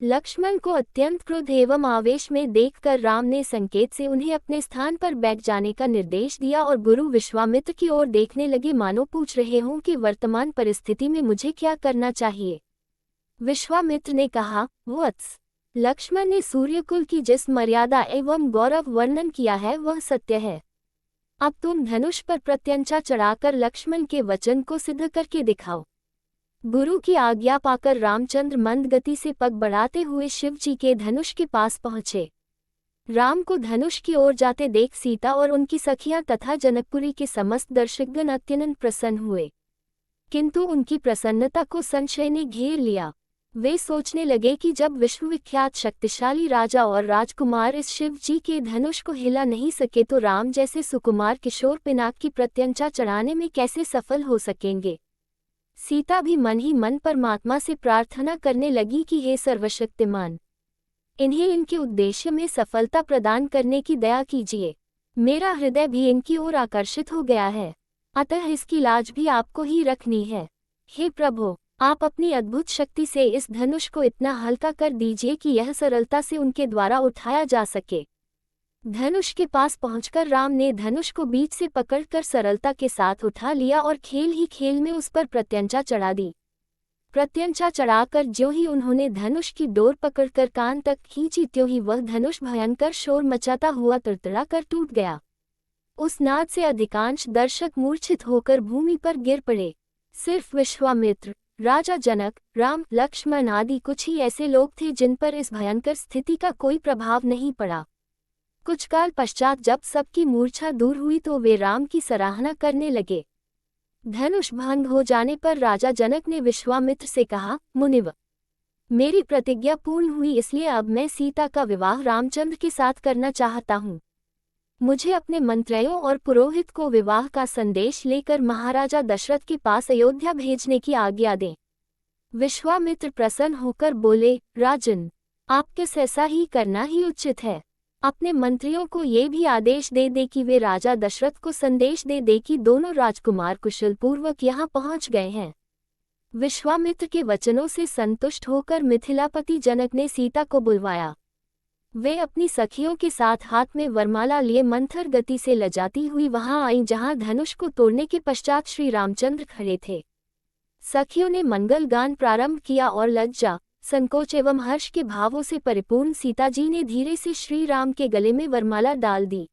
लक्ष्मण को अत्यंत क्रोध एवं आवेश में देखकर राम ने संकेत से उन्हें अपने स्थान पर बैठ जाने का निर्देश दिया और गुरु विश्वामित्र की ओर देखने लगे मानो पूछ रहे हों कि वर्तमान परिस्थिति में मुझे क्या करना चाहिए। विश्वामित्र ने कहा, वत्स, लक्ष्मण ने सूर्यकुल की जिस मर्यादा एवं गौरव वर्णन किया है वह सत्य है। अब तुम धनुष पर प्रत्यंचा चढ़ाकर लक्ष्मण के वचन को सिद्ध करके दिखाओ। गुरु की आज्ञा पाकर रामचंद्र मंद गति से पग बढ़ाते हुए शिव जी के धनुष के पास पहुंचे। राम को धनुष की ओर जाते देख सीता और उनकी सखियां तथा जनकपुरी के समस्त दर्शकगण अत्यंत प्रसन्न हुए, किंतु उनकी प्रसन्नता को संशय ने घेर लिया। वे सोचने लगे कि जब विश्वविख्यात शक्तिशाली राजा और राजकुमार इस शिव जी के धनुष को हिला नहीं सके तो राम जैसे सुकुमार किशोर पिनाक की प्रत्यंचा चढ़ाने में कैसे सफल हो सकेंगे। सीता भी मन ही मन परमात्मा से प्रार्थना करने लगी कि हे सर्वशक्तिमान, इन्हें इनके उद्देश्य में सफलता प्रदान करने की दया कीजिए। मेरा हृदय भी इनकी ओर आकर्षित हो गया है, अतः इसकी लाज भी आपको ही रखनी है। हे प्रभु, आप अपनी अद्भुत शक्ति से इस धनुष को इतना हल्का कर दीजिए कि यह सरलता से उनके द्वारा उठाया जा सके। धनुष के पास पहुंचकर राम ने धनुष को बीच से पकड़कर सरलता के साथ उठा लिया और खेल ही खेल में उस पर प्रत्यंचा चढ़ा दी। प्रत्यंचा चढ़ाकर ज्यों ही उन्होंने धनुष की डोर पकड़कर कान तक खींची त्यों ही वह धनुष भयंकर शोर मचाता हुआ तड़तड़ा कर टूट गया। उस नाद से अधिकांश दर्शक मूर्छित होकर भूमि पर गिर पड़े। सिर्फ विश्वामित्र, राजा जनक, राम, लक्ष्मण आदि कुछ ही ऐसे लोग थे जिन पर इस भयंकर स्थिति का कोई प्रभाव नहीं पड़ा। कुछ काल पश्चात जब सबकी मूर्छा दूर हुई तो वे राम की सराहना करने लगे। धनुष भंग हो जाने पर राजा जनक ने विश्वामित्र से कहा, मुनिव, मेरी प्रतिज्ञा पूर्ण हुई, इसलिए अब मैं सीता का विवाह रामचंद्र के साथ करना चाहता हूँ। मुझे अपने मंत्रियों और पुरोहित को विवाह का संदेश लेकर महाराजा दशरथ के पास अयोध्या भेजने की आज्ञा दें। विश्वामित्र प्रसन्न होकर बोले, राजन, आपके ऐसा ही करना ही उचित है। अपने मंत्रियों को ये भी आदेश दे दे कि वे राजा दशरथ को संदेश दे दे कि दोनों राजकुमार कुशलपूर्वक यहाँ पहुँच गए हैं। विश्वामित्र के वचनों से संतुष्ट होकर मिथिलापति जनक ने सीता को बुलवाया। वे अपनी सखियों के साथ हाथ में वरमाला लिए मंथर गति से लजाती हुई वहां आईं जहां धनुष को तोड़ने के पश्चात श्री रामचंद्र खड़े थे। सखियों ने मंगल गान प्रारंभ किया और लज्जा, संकोच एवं हर्ष के भावों से परिपूर्ण सीता जी ने धीरे से श्री राम के गले में वरमाला डाल दी।